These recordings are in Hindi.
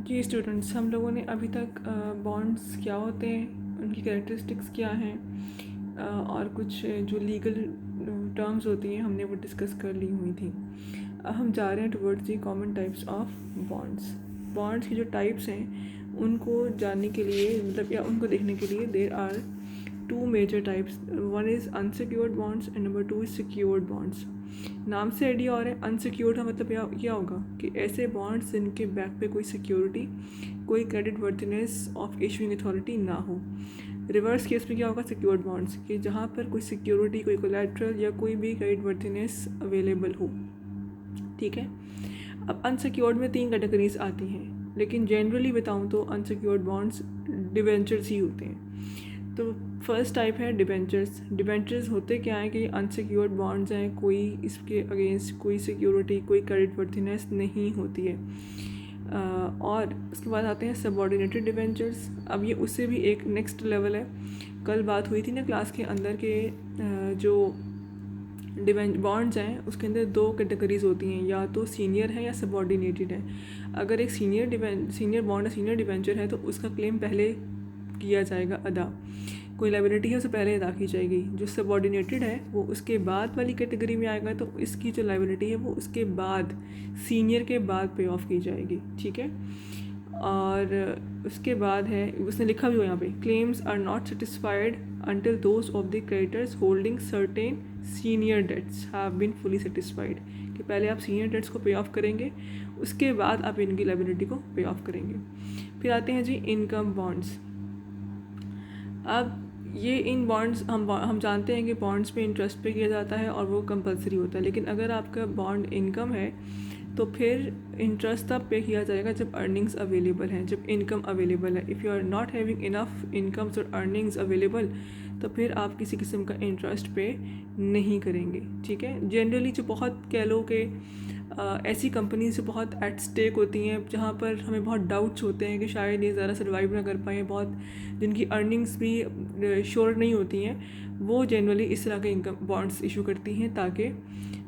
जी स्टूडेंट्स, हम लोगों ने अभी तक बॉन्ड्स क्या होते हैं, उनकी कैरेक्टरिस्टिक्स क्या हैं, और कुछ जो लीगल टर्म्स होती हैं हमने वो डिस्कस कर ली हुई थी। अब हम जा रहे हैं towards the common types of bonds. Bonds की जो टाइप्स हैं उनको जानने के लिए, मतलब या उनको देखने के लिए, there are two major types. One is unsecured bonds and number two is secured bonds. नाम से आइडिया और है, अनसिक्योर्ड का मतलब क्या होगा कि ऐसे बॉन्ड्स जिनके बैक पे कोई सिक्योरिटी, कोई क्रेडिट वर्थिनेस ऑफ इशूइंग अथॉरिटी ना हो। रिवर्स केस में क्या होगा, सिक्योर्ड बॉन्ड्स कि जहाँ पर कोई सिक्योरिटी, कोई कोलैटरल या कोई भी क्रेडिट वर्थिनेस अवेलेबल हो। ठीक है। अब अनसिक्योर्ड में 3 कैटेगरीज आती हैं, लेकिन जनरली बताऊँ तो अनसिक्योर्ड बॉन्ड्स डिबेंचर्स ही होते हैं। तो फर्स्ट टाइप है डिबेंचर्स। डिबेंचर्स होते क्या है कि अनसिक्योर्ड बॉन्ड्स हैं, कोई इसके अगेंस्ट कोई सिक्योरिटी, कोई क्रेडिट वर्थिनेस नहीं होती है। और उसके बाद आते हैं सबऑर्डिनेटेड डिबेंचर्स। अब ये उससे भी एक नेक्स्ट लेवल है। कल बात हुई थी ना क्लास के अंदर के जो बॉन्ड्स हैं उसके अंदर 2 कैटेगरीज होती हैं, या तो सीनियर है या सबऑर्डिनेटेड है। अगर एक सीनियर बॉन्ड, सीनियर डिबेंचर है तो उसका क्लेम पहले किया जाएगा अदा, कोई लाइबिलिटी है उसे पहले अदा की जाएगी। जो सबऑर्डिनेटेड है वो उसके बाद वाली कैटेगरी में आएगा, तो इसकी जो लाइबिलिटी है वो उसके बाद, सीनियर के बाद पे ऑफ की जाएगी। ठीक है। और उसके बाद है, उसने लिखा भी हो यहाँ पे, claims are not satisfied until those of the creditors holding certain senior debts have been fully satisfied। कि पहले आप सीनियर डेट्स को पे ऑफ करेंगे, उसके बाद आप इनकी लाइबिलिटी को पे ऑफ करेंगे। फिर आते हैं जी इनकम बॉन्ड्स। अब ये इन बॉन्ड्स हम जानते हैं कि बॉन्ड्स पे इंटरेस्ट पे किया जाता है और वो कंपलसरी होता है, लेकिन अगर आपका बॉन्ड इनकम है तो फिर इंटरेस्ट तब पे किया जाएगा जब अर्निंग्स अवेलेबल हैं, जब इनकम अवेलेबल है। If you are not having enough incomes और अर्निंग्स अवेलेबल, तो फिर आप किसी किस्म का इंटरेस्ट पे नहीं करेंगे। ठीक है। जनरली जो बहुत कह लो कि ऐसी कंपनीज जो बहुत एट स्टेक होती हैं, जहाँ पर हमें बहुत डाउट्स होते हैं कि शायद ये ज़रा सर्वाइव ना कर पाएँ, बहुत जिनकी अर्निंग्स भी श्योर नहीं होती हैं, वो जनरली इस तरह के इनकम बॉन्ड्स इशू करती हैं ताकि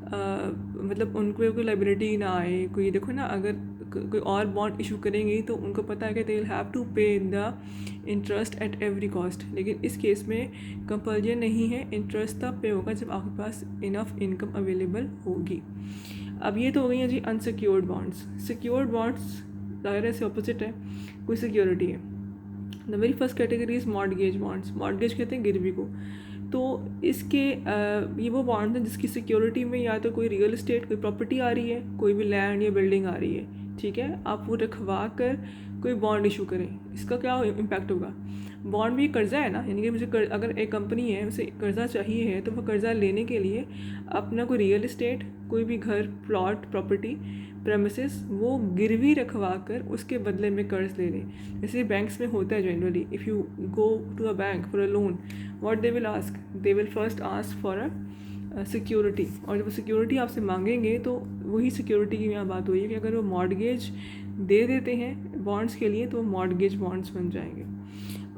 मतलब उनको कोई लाइबिलिटी ना आए। कोई देखो ना, अगर कोई और बॉन्ड इशू करेंगी तो उनको पता है कि दे विल हैव टू पे the interest at every cost, लेकिन इस केस में कंपल्जन नहीं है, इंटरेस्ट तब पे होगा जब आपके पास इनफ इनकम अवेलेबल होगी। अब ये तो हो गई हैं जी अनसिक्योर्ड बॉन्ड्स। सिक्योर्ड बॉन्ड्स दायरे से ऑपोजिट है, कोई सिक्योरिटी है। The very first category is mortgage bonds. Mortgage कहते हैं गिरवी को। तो इसके ये वो बॉन्ड हैं जिसकी सिक्योरिटी में या तो कोई रियल इस्टेट, कोई प्रॉपर्टी आ रही है, कोई भी लैंड या बिल्डिंग आ रही है। ठीक है। आप वो रखवा कर कोई बॉन्ड इशू करें, इसका क्या इम्पैक्ट होगा। बॉन्ड भी कर्ज़ा है ना, यानी कि मुझे अगर एक कंपनी है उसे कर्ज़ा चाहिए है तो वह कर्ज़ा लेने के लिए अपना कोई रियल इस्टेट, कोई भी घर, प्लॉट, प्रॉपर्टी, प्रेमिसेस वो गिरवी रखवा कर उसके बदले में कर्ज ले लें। जैसे बैंक्स में होता है generally, if you go to a bank for a loan, what they will ask, they will first ask for a security, और जब वो सिक्योरिटी आपसे मांगेंगे तो वही सिक्योरिटी की यहाँ बात हुई है कि अगर वो मॉर्टगेज दे देते हैं बॉन्ड्स के लिए तो वो मॉर्टगेज बॉन्ड्स बन जाएंगे।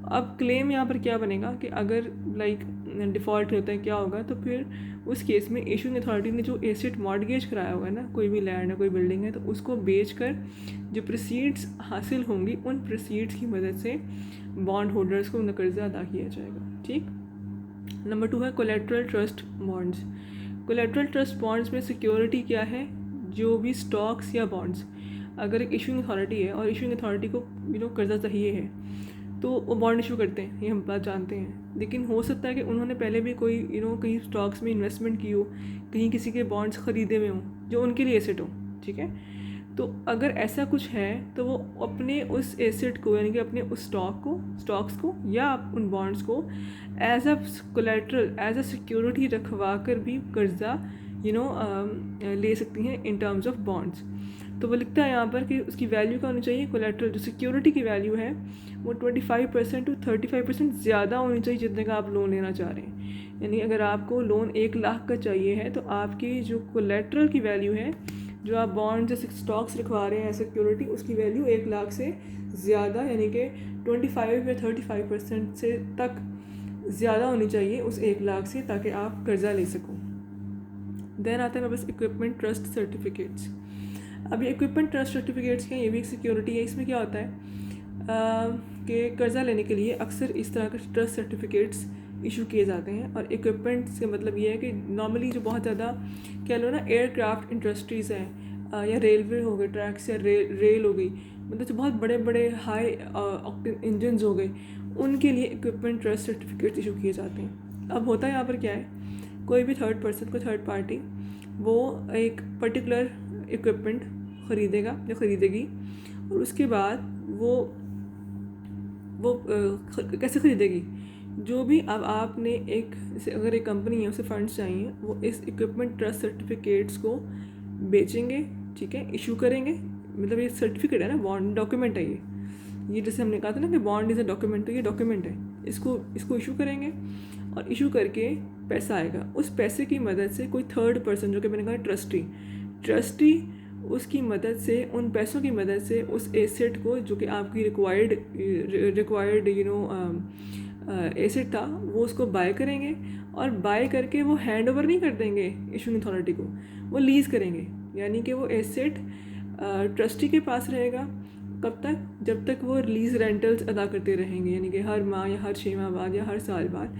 अब क्लेम यहाँ पर क्या बनेगा कि अगर डिफ़ॉल्ट होता है क्या होगा, तो फिर उस केस में इशूइंग अथॉरिटी ने जो एसेट मॉर्टगेज कराया होगा ना, कोई भी लैंड है, कोई बिल्डिंग है, तो उसको बेचकर जो प्रोसीड्स हासिल होंगी उन प्रोसीड्स की मदद से बॉन्ड होल्डर्स को उनका कर्जा अदा किया जाएगा। ठीक। नंबर 2 है collateral trust bonds. Collateral trust bonds में सिक्योरिटी क्या है, जो भी स्टॉक्स या बॉन्ड्स, अगर एक इशूइंग अथॉरिटी है और इशूइंग अथॉरिटी को कर्जा चाहिए है तो वो बॉन्ड इशू करते हैं, ये हम बात जानते हैं। लेकिन हो सकता है कि उन्होंने पहले भी कोई कहीं स्टॉक्स में इन्वेस्टमेंट की हो, कहीं किसी के बॉन्ड्स ख़रीदे हुए हों जो उनके लिए एसेट हो। ठीक है। तो अगर ऐसा कुछ है तो वो अपने उस एसेट को, यानी कि अपने उस स्टॉक्स को या उन बॉन्ड्स को as a collateral, as a security रखवा कर भी कर्जा ले सकती हैं इन टर्म्स ऑफ बॉन्ड्स। तो वो लिखता है यहाँ पर कि उसकी वैल्यू क्या होनी चाहिए, कोलेट्रल जो सिक्योरिटी की वैल्यू है वो 25% टू 35% ज़्यादा होनी चाहिए जितने का आप लोन लेना चाह रहे हैं। यानी अगर आपको लोन 1 लाख का चाहिए है तो आपकी जो कोलेट्रल की वैल्यू है, जो आप बॉन्ड जैसे स्टॉक्स रखवा रहे हैं सिक्योरिटी, उसकी वैल्यू 1 लाख से ज़्यादा, यानी कि 25 या 35% से तक ज़्यादा होनी चाहिए उस 1 लाख से, ताकि आप कर्ज़ा ले सको। देन आता है मेरे पास इक्विपमेंट ट्रस्ट सर्टिफिकेट्स। अब ये इक्विपमेंट ट्रस्ट सर्टिफिकेट्स के ये भी एक सिक्योरिटी है। इसमें क्या होता है कि कर्ज़ा लेने के लिए अक्सर इस तरह के ट्रस्ट सर्टिफिकेट्स इशू किए जाते हैं। और इक्विपमेंट से मतलब ये है कि नॉर्मली जो बहुत ज़्यादा कह लो ना एयरक्राफ्ट इंडस्ट्रीज़ हैं या रेलवे हो गए ट्रैक्स या रेल हो गई, मतलब जो बहुत बड़े बड़े हाई ऑक्टेन इंजन्स हो गए, उनके लिए इक्विपमेंट ट्रस्ट सर्टिफिकेट्स इशू किए जाते हैं। अब होता है यहाँ पर क्या है, कोई भी थर्ड पर्सन, कोई थर्ड पार्टी वो एक पर्टिकुलर इक्विपमेंट ख़रीदेगा या ख़रीदेगी, और उसके बाद वो कैसे ख़रीदेगी, जो भी अब आपने एक अगर एक कंपनी है उसे फंड्स चाहिए, वो इस इक्विपमेंट ट्रस्ट सर्टिफिकेट्स को बेचेंगे, ठीक है, इशू करेंगे। मतलब ये सर्टिफिकेट है ना, बॉन्ड डॉक्यूमेंट है ये जैसे हमने कहा था ना कि बॉन्ड इज़ अ डॉक्यूमेंट, तो ये डॉक्यूमेंट है। इसको इशू करेंगे और इशू करके पैसा आएगा। उस पैसे की मदद से कोई थर्ड पर्सन, जो कि मैंने कहा ट्रस्टी उसकी मदद से, उन पैसों की मदद से उस एसेट को, जो कि आपकी रिक्वायर्ड एसेट था, वो उसको बाय करेंगे। और बाय करके वो हैंड ओवर नहीं कर देंगे इशूइंग अथॉरिटी को, वो लीज़ करेंगे। यानी कि वो एसेट ट्रस्टी के पास रहेगा कब तक, जब तक वो लीज़ रेंटल्स अदा करते रहेंगे, यानी कि हर माह या हर 6 माह बाद या हर साल बाद।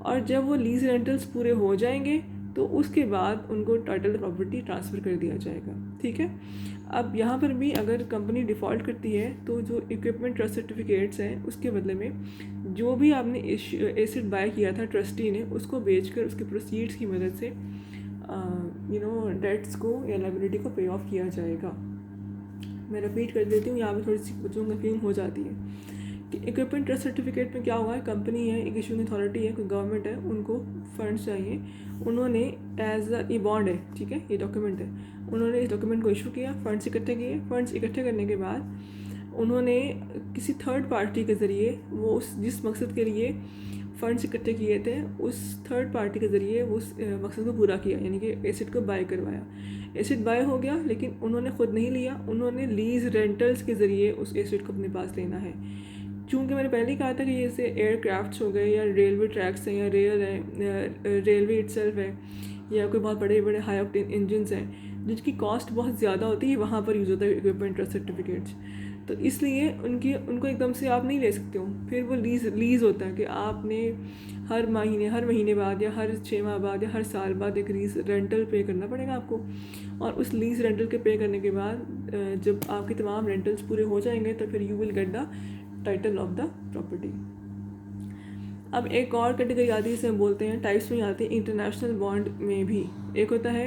और जब वो लीज़ रेंटल्स पूरे हो जाएंगे तो उसके बाद उनको टाइटल प्रॉपर्टी ट्रांसफ़र कर दिया जाएगा, ठीक है। अब यहाँ पर भी अगर कंपनी डिफ़ॉल्ट करती है तो जो इक्विपमेंट ट्रस्ट सर्टिफिकेट्स हैं उसके बदले में जो भी आपने एसेट बाय किया था ट्रस्टी ने, उसको बेचकर उसके प्रोसीड्स की मदद से डेट्स को या लायबिलिटी को पे ऑफ किया जाएगा। मैं रिपीट कर देती हूँ, यहाँ पर थोड़ी सी बच्चों को कंफ्यूजन हो जाती है कि इक्विपमेंट ट्रस्ट सर्टिफिकेट में क्या हुआ है, कंपनी है, एक इशूइंग अथॉरिटी है, कोई गवर्नमेंट है, उनको फंड्स चाहिए, उन्होंने ये बॉन्ड है, ठीक है, ये डॉक्यूमेंट है, उन्होंने इस डॉक्यूमेंट को इशू किया, फंड्स इकट्ठे किए। फंड्स इकट्ठे करने के बाद उन्होंने किसी थर्ड पार्टी के ज़रिए वो जिस मकसद के लिए फ़ंड्स इकट्ठे किए थे, उस थर्ड पार्टी के ज़रिए उस मकसद को पूरा किया, यानी कि एसेट को बाय करवाया। एसेट बाय हो गया, लेकिन उन्होंने ख़ुद नहीं लिया, उन्होंने लीज़ रेंटल्स के ज़रिए उस एसेट को अपने पास लेना है। चूँकि मैंने पहले ही कहा था कि जैसे एयरक्राफ्ट्स हो गए या रेलवे ट्रैक्स हैं या रेल है, रेलवे इटसेल्फ है, या कोई बहुत बड़े बड़े हाई ऑक्टेन इंजन्स हैं जिनकी कॉस्ट बहुत ज़्यादा होती है, वहाँ पर यूज़ होता है इक्विपमेंट ट्रस्ट सर्टिफिकेट्स। तो इसलिए उनको एकदम से आप नहीं ले सकते हो, फिर वो लीज़ होता है कि आपने हर महीने बाद या हर 6 माह बाद या हर साल बाद एक लीज़ रेंटल पे करना पड़ेगा आपको। और उस लीज़ रेंटल के पे करने के बाद जब आपके तमाम रेंटल्स पूरे हो जाएंगे तो फिर you will get the title of the property. अब एक और कैटेगरी आती है, जिसे हम बोलते हैं टाइप्स में आती है इंटरनेशनल बॉन्ड में भी। एक होता है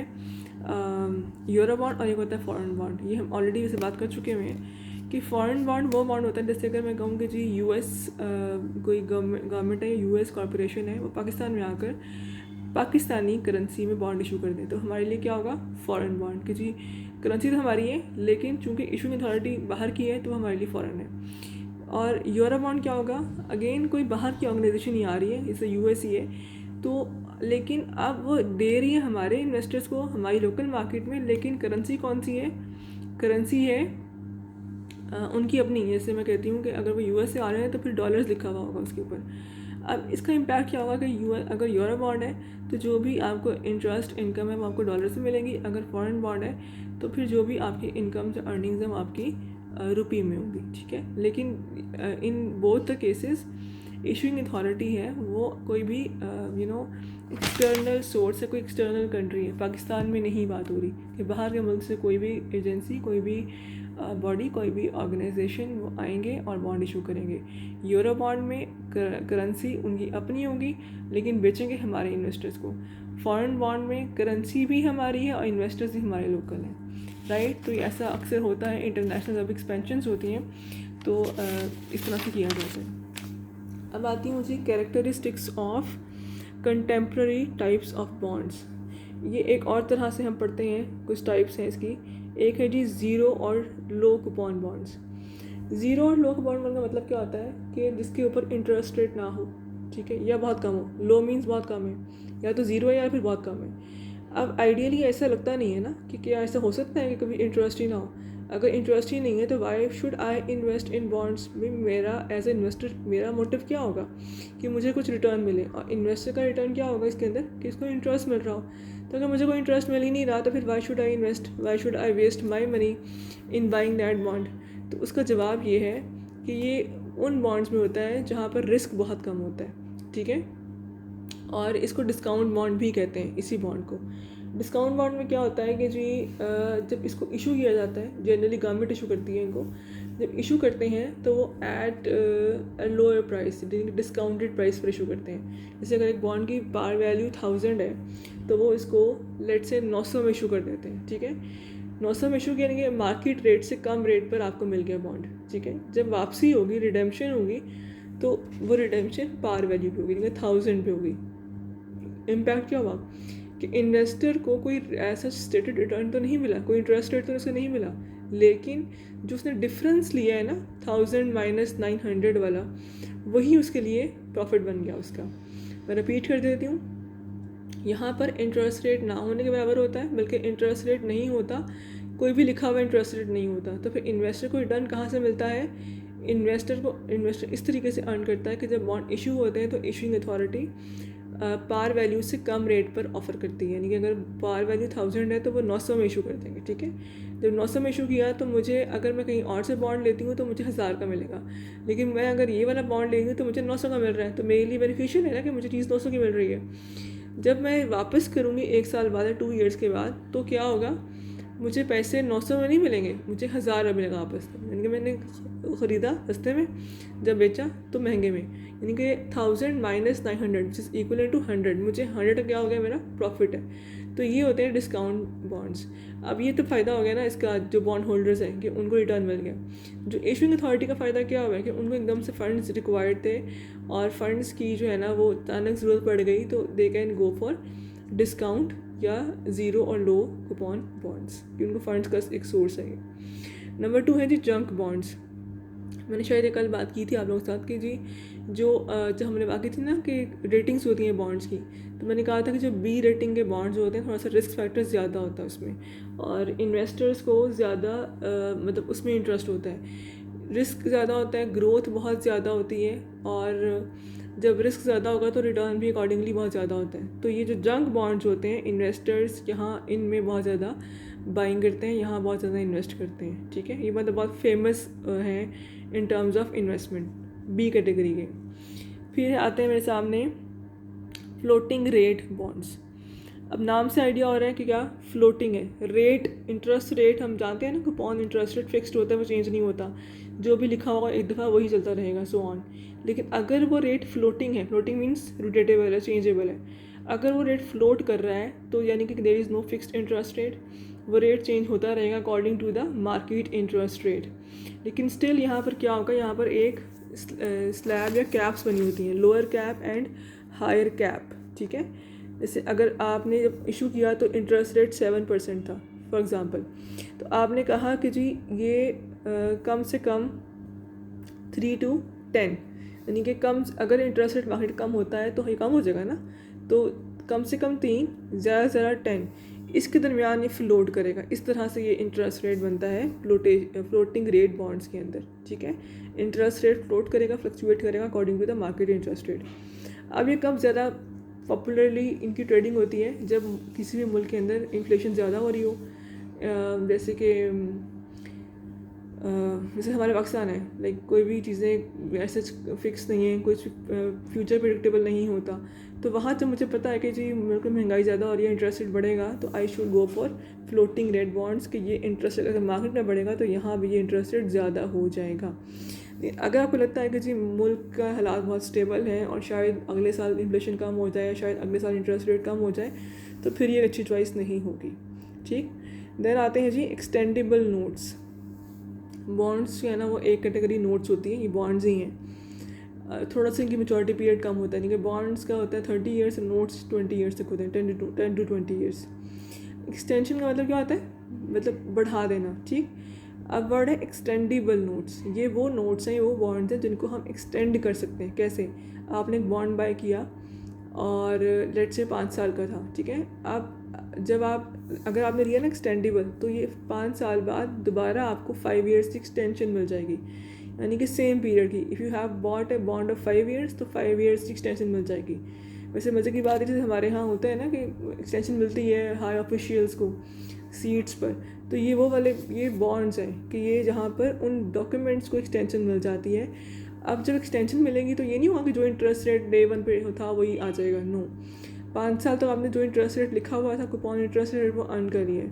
यूरो बॉन्ड और एक होता है फॉरेन बॉन्ड। ये हम ऑलरेडी इसे बात कर चुके हुए हैं कि फॉरेन बॉन्ड वो बॉन्ड होता है, जैसे अगर मैं कहूँ कि जी यूएस कोई गवर्नमेंट है, यूएस कॉरपोरेशन है, वो पाकिस्तान में आकर पाकिस्तानी करेंसी में बॉन्ड इशू कर दें, तो हमारे लिए क्या होगा, फॉरेन बॉन्ड। कि जी करेंसी तो हमारी है, लेकिन चूँकि इशूइंग अथॉरिटी बाहर की है तो हमारे लिए फ़ॉरेन है। और यूरो बॉन्ड क्या होगा, अगेन कोई बाहर की ऑर्गेनाइजेशन ही आ रही है, जैसे यूएस ही है, तो लेकिन अब वो दे रही है हमारे इन्वेस्टर्स को हमारी लोकल मार्केट में, लेकिन करेंसी कौन सी है, करेंसी है उनकी अपनी। जैसे मैं कहती हूँ कि अगर वो यूएस से आ रहे हैं तो फिर डॉलर्स लिखा हुआ होगा उसके ऊपर। अब इसका इम्पैक्ट क्या होगा कि अगर यूरो बॉन्ड है तो जो भी आपको इंटरेस्ट इनकम है वो आपको डॉलर से मिलेगी, अगर फॉरेन बॉन्ड है तो फिर जो भी आपकी इनकम या अर्निंग्स हैं वो आपकी रुपये में होगी, ठीक है। लेकिन in both the cases issuing authority है वो कोई भी एक्सटर्नल सोर्स है, कोई एक्सटर्नल कंट्री है, पाकिस्तान में नहीं बात हो रही कि बाहर के मुल्क से कोई भी एजेंसी, कोई भी बॉडी, कोई भी ऑर्गेनाइजेशन वो आएंगे और बॉन्ड इशू करेंगे। यूरो बॉन्ड में करेंसी उनकी अपनी होगी, लेकिन बेचेंगे हमारे इन्वेस्टर्स को। फॉरेन बॉन्ड में करेंसी भी हमारी है और इन्वेस्टर्स भी हमारे लोकल हैं, राइट। तो ऐसा अक्सर होता है, इंटरनेशनल जब एक्सपेंशंस होती हैं तो इस तरह से किया जाता है। अब आती हूँ जी characteristics of contemporary types of bonds. ये एक और तरह से हम पढ़ते हैं, कुछ टाइप्स हैं इसकी। एक है जी ज़ीरो और लो कूपन बॉन्ड्स। ज़ीरो और लो कूपन बॉन्ड का मतलब क्या होता है कि जिसके ऊपर इंटरेस्ट रेट ना हो, ठीक है, या बहुत कम हो। लो मीन्स बहुत कम है, या तो ज़ीरो है या फिर बहुत कम है। अब आइडियली ऐसा लगता नहीं है ना कि क्या ऐसा हो सकता है कि कभी इंटरेस्ट ही ना हो। अगर इंटरेस्ट ही नहीं है तो Y should I invest in bonds में? मेरा एज ए इन्वेस्टर मेरा मोटिव क्या होगा कि मुझे कुछ रिटर्न मिले, और इन्वेस्टर का रिटर्न क्या होगा इसके अंदर कि इसको इंटरेस्ट मिल रहा हो। तो अगर मुझे कोई इंटरेस्ट मिल ही नहीं रहा तो फिर why should I invest, why should I waste my money in buying that bond? तो उसका जवाब ये है कि ये उन बॉन्ड्स में होता है जहाँ पर रिस्क बहुत कम होता है, ठीक है। और इसको डिस्काउंट बॉन्ड भी कहते हैं, इसी बॉन्ड को। डिस्काउंट बॉन्ड में क्या होता है कि जी जब इसको इशू किया जाता है, जनरली गवर्नमेंट इशू करती है इनको, जब इशू करते हैं तो वो at lower price, discounted price पर इशू करते हैं। जैसे अगर एक बॉन्ड की पार वैल्यू 1000 है तो वो इसको लेट से 900 में इशू कर देते हैं, ठीक है। 900 में इशू किया, मार्केट रेट से कम रेट पर आपको मिल गया बॉन्ड, ठीक है। जब वापसी होगी, रिडेम्पशन होगी, तो वो रिडेम्पशन पार वैल्यू पे होगी, 1000 पे होगी। इम्पैक्ट क्या हुआ कि इन्वेस्टर को कोई ऐसा स्टेटेड रिटर्न तो नहीं मिला, कोई इंटरेस्ट रेट तो उसको नहीं मिला, लेकिन जो उसने डिफरेंस लिया है ना 1000 माइनस 900 वाला, वही उसके लिए प्रॉफिट बन गया उसका। मैं रिपीट कर देती हूँ, यहाँ पर इंटरेस्ट रेट ना होने के बराबर होता है, बल्कि इंटरेस्ट रेट नहीं होता, कोई भी लिखा हुआ इंटरेस्ट रेट नहीं होता। तो फिर इन्वेस्टर को रिटर्न कहाँ से मिलता है? इन्वेस्टर इस तरीके से अर्न करता है कि जब बॉन्ड इशू होते हैं तो इशूइंग अथॉरिटी पार वैल्यू से कम रेट पर ऑफ़र करती है, यानी कि अगर पार वैल्यू 1000 है तो वो 900 में इशू कर देंगे, ठीक है। जब 900 में इशू किया तो मुझे, अगर मैं कहीं और से बॉन्ड लेती हूँ तो मुझे 1000 का मिलेगा, लेकिन मैं अगर ये वाला बॉन्ड ले रही हूँ तो मुझे 900 का मिल रहा है, तो मेरे लिए बेनिफिशियल है ना कि मुझे चीज़ 900 की मिल रही है। जब मैं वापस करूँगी 1 साल बाद या 2 ईयर्स के बाद, तो क्या होगा, मुझे पैसे 900 में नहीं मिलेंगे, मुझे 1000 में मिलेगा वापस। यानी कि मैंने ख़रीदा सस्ते में, जब बेचा तो महंगे में, यानी कि 1000 minus 900 which is equal to 100, मुझे 100 का क्या हो गया, मेरा प्रॉफिट है। तो ये होते हैं डिस्काउंट बॉन्ड्स। अब ये तो फ़ायदा हो गया ना इसका, जो बॉन्ड होल्डर्स हैं कि उनको रिटर्न मिल गया। जो इशूइंग अथॉरिटी का फ़ायदा क्या हुआ है कि उनको एकदम से फंड्स रिक्वायर्ड थे, और फंड्स की जो है ना वो अचानक ज़रूरत पड़ गई, तो they can go for discount या ज़ीरो और लो कूपन बॉन्ड्स, कि उनको फंड्स का एक सोर्स है। नंबर 2 है जी जंक बॉन्ड्स। मैंने शायद ये कल बात की थी आप लोगों के साथ कि जी जब हमने बात की थी ना कि रेटिंग्स होती हैं बॉन्ड्स की, तो मैंने कहा था कि जो बी रेटिंग के बॉन्ड्स होते हैं थोड़ा सा रिस्क फैक्टर ज़्यादा होता है उसमें, और इन्वेस्टर्स को ज़्यादा मतलब उसमें इंटरेस्ट होता है, रिस्क ज़्यादा होता है, ग्रोथ बहुत ज़्यादा होती है, और जब रिस्क ज़्यादा होगा तो रिटर्न भी अकॉर्डिंगली बहुत ज़्यादा होता है। तो ये जो जंक बॉन्ड्स होते हैं, इन्वेस्टर्स यहाँ इनमें बहुत ज़्यादा बाइंग करते हैं, यहाँ बहुत ज़्यादा इन्वेस्ट करते हैं, ठीक है। ये मतलब बहुत फेमस हैं in terms of investment, B category के। फिर आते हैं मेरे सामने फ्लोटिंग रेट बॉन्ड्स। अब नाम से आइडिया हो रहा है कि क्या फ्लोटिंग है, रेट इंटरेस्ट रेट हम जानते हैं ना, कूपन इंटरेस्ट रेट फिक्स्ड होता है, वो चेंज नहीं होता, जो भी लिखा होगा एक दफ़ा वही चलता रहेगा, सो ऑन। लेकिन अगर वो रेट फ्लोटिंग है, फ्लोटिंग मीन्स रोटेटेबल है, चेंजेबल है, अगर वो रेट फ्लोट कर रहा है तो यानी कि there is no fixed interest rate, वो रेट चेंज होता रहेगा according to the market interest rate. लेकिन स्टिल यहाँ पर क्या होगा, यहाँ पर एक स्लैब या कैप्स बनी होती हैं, lower cap and higher cap, ठीक है। जैसे अगर आपने जब इशू किया तो इंटरेस्ट रेट 7% था फॉर एग्ज़ाम्पल, तो आपने कहा कि जी ये कम से कम 3 to 10, यानी कि कम, अगर इंटरेस्ट रेट मार्केट कम होता है तो ये कम हो जाएगा ना, तो कम से कम 3, ज़्यादा से ज़्यादा 10, इसके दरमियान ये फ्लोट करेगा। इस तरह से ये इंटरेस्ट रेट बनता है फ्लोटिंग रेट बॉन्ड्स के अंदर, ठीक है। इंटरेस्ट रेट फ्लोट करेगा, फ्लक्चुएट करेगा according to the market interest rate. अब ये कब ज़्यादा पॉपुलरली इनकी ट्रेडिंग होती है, जब किसी भी मुल्क के अंदर इन्फ्लेशन ज़्यादा हो रही हो, जैसे कि जैसे हमारे पाकिस्तान है, लाइक कोई भी चीज़ें ऐसे फिक्स नहीं है, कुछ फ्यूचर प्रिडिक्टेबल नहीं होता, तो वहाँ जब मुझे पता है कि जी मुल्क में महंगाई ज़्यादा हो रही है, इंटरेस्ट रेट बढ़ेगा, तो I should go for floating rate bonds, कि ये इंटरेस्ट रेट अगर मार्केट में बढ़ेगा तो यहाँ भी ये इंटरेस्ट रेट ज़्यादा हो जाएगा। अगर आपको लगता है कि जी मुल्क का हालात बहुत स्टेबल हैं और शायद अगले साल इन्फ्लेशन कम हो जाए, शायद अगले साल इंटरेस्ट रेट कम हो जाए, तो फिर ये अच्छी चॉइस नहीं होगी, ठीक। देन आते हैं जी एक्सटेंडेबल नोट्स। बॉन्ड्स है ना, वो एक कैटेगरी नोट्स होती हैं, ये बॉन्ड्स ही हैं, थोड़ा सा इनकी मैच्योरिटी पीरियड कम होता है, यानी कि बॉन्ड्स का होता है 30 ईयर्स, नोट्स 20 ईयर्स तक होते हैं, 10 to 20 ईयर्स। एक्सटेंशन का मतलब क्या होता है, मतलब बढ़ा देना, ठीक। अब वर्ड है एक्सटेंडेबल नोट्स, ये वो नोट्स हैं, वो बॉन्ड्स हैं जिनको हम एक्सटेंड कर सकते हैं। कैसे, आपने एक बॉन्ड बाय किया और लेट से 5 साल का था, ठीक है, अब जब आप अगर आपने लिया ना एक्सटेंडेबल, तो ये 5 साल बाद दोबारा आपको 5 ईयर्स की एक्सटेंशन मिल जाएगी, यानी कि सेम पीरियड की। If you have bought a bond of 5 years तो 5 ईयर्स की एक्सटेंशन मिल जाएगी। वैसे मज़े की बात है, जैसे हमारे यहाँ होता है ना कि एक्सटेंशन मिलती है हाई ऑफिशियल्स को सीट्स पर, तो ये वो वाले ये बॉन्ड्स हैं कि ये जहाँ पर उन डॉक्यूमेंट्स को एक्सटेंशन मिल जाती है। अब जब एक्सटेंशन मिलेगी तो ये नहीं होगा कि जो इंटरेस्ट रेट डे 1 पे था वही आ जाएगा, नो। 5 साल तक आपने जो इंटरेस्ट रेट लिखा हुआ था कूपन इंटरेस्ट रेट वो अर्न करिए।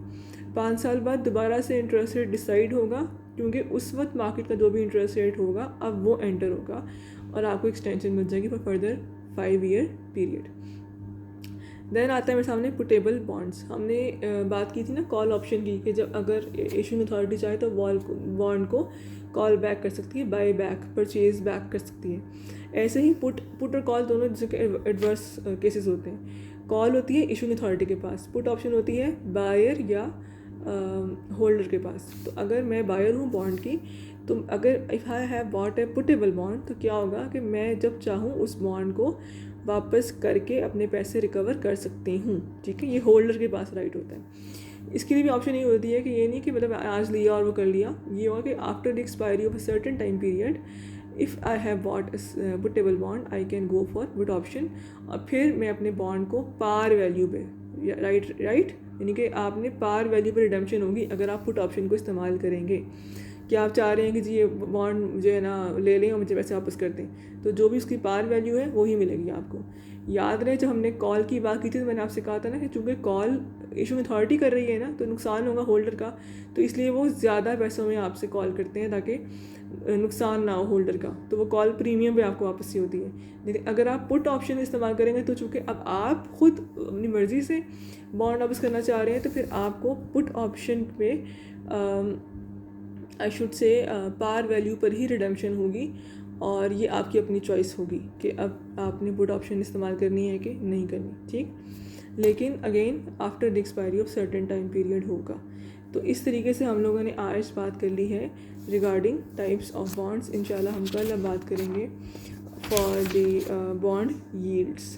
5 साल बाद दोबारा से इंटरेस्ट रेट डिसाइड होगा, क्योंकि उस वक्त मार्केट का जो भी इंटरेस्ट रेट होगा अब वो एंटर होगा और आपको एक्सटेंशन मिल जाएगी for further 5 year period. Then आता है मेरे सामने पुटेबल बॉन्ड्स। हमने बात की थी ना कॉल ऑप्शन की, कि जब अगर इशूइंग अथॉरिटी चाहे तो बॉन्ड को कॉल बैक कर सकती है, बाय बैक, परचेज बैक कर सकती है। ऐसे ही पुट और कॉल दोनों जैसे एडवर्स केसेस होते हैं। कॉल होती है इशूइंग अथॉरिटी के पास, पुट ऑप्शन होती है बायर या होल्डर के पास। तो अगर मैं बायर हूँ बॉन्ड की, तो अगर if I have bought A puttable bond, तो क्या होगा कि मैं जब चाहूँ उस बॉन्ड को वापस करके अपने पैसे रिकवर कर सकती हूँ, ठीक है। ये होल्डर के पास राइट होता है। इसके लिए भी ऑप्शन ये होती है कि ये नहीं कि मतलब आज लिया और वो कर लिया, ये होगा कि after the expiry of a certain time period if I have bought puttable bond I can go for put option, और फिर मैं अपने बॉन्ड को पार वैल्यू पे राइट यानी कि आपने पार वैल्यू पे रिडम्पशन होगी अगर आप पुट ऑप्शन को इस्तेमाल करेंगे। कि आप चाह रहे हैं कि जी ये बॉन्ड जो है ना ले लें और मुझे पैसे वापस कर दें, तो जो भी उसकी पार वैल्यू है वही मिलेगी आपको। याद रहे जब हमने कॉल की बात की थी तो मैंने आपसे कहा था ना कि चूँकि कॉल इशूइंग अथॉरिटी कर रही है ना, तो नुकसान होगा होल्डर का, तो इसलिए वो ज़्यादा पैसों में आपसे कॉल करते हैं ताकि नुकसान ना हो होल्डर का, तो वो कॉल प्रीमियम पे आपको वापस ही होती है। लेकिन अगर आप पुट ऑप्शन इस्तेमाल करेंगे तो चूँकि अब आप खुद अपनी मर्ज़ी से बॉन्ड वापस करना चाह रहे हैं, तो फिर आपको पुट ऑप्शन पे I should say par value पर ही रिडम्पशन होगी, और ये आपकी अपनी चॉइस होगी कि अब आपने पुट ऑप्शन इस्तेमाल करनी है कि नहीं करनी, ठीक। लेकिन again after the expiry of certain time period होगा। तो इस तरीके से हम लोगों ने आज बात कर ली है रिगार्डिंग टाइप्स ऑफ बॉन्ड्स। इंशाल्लाह हम कल अब बात करेंगे फॉर द बॉन्ड यील्ड्स।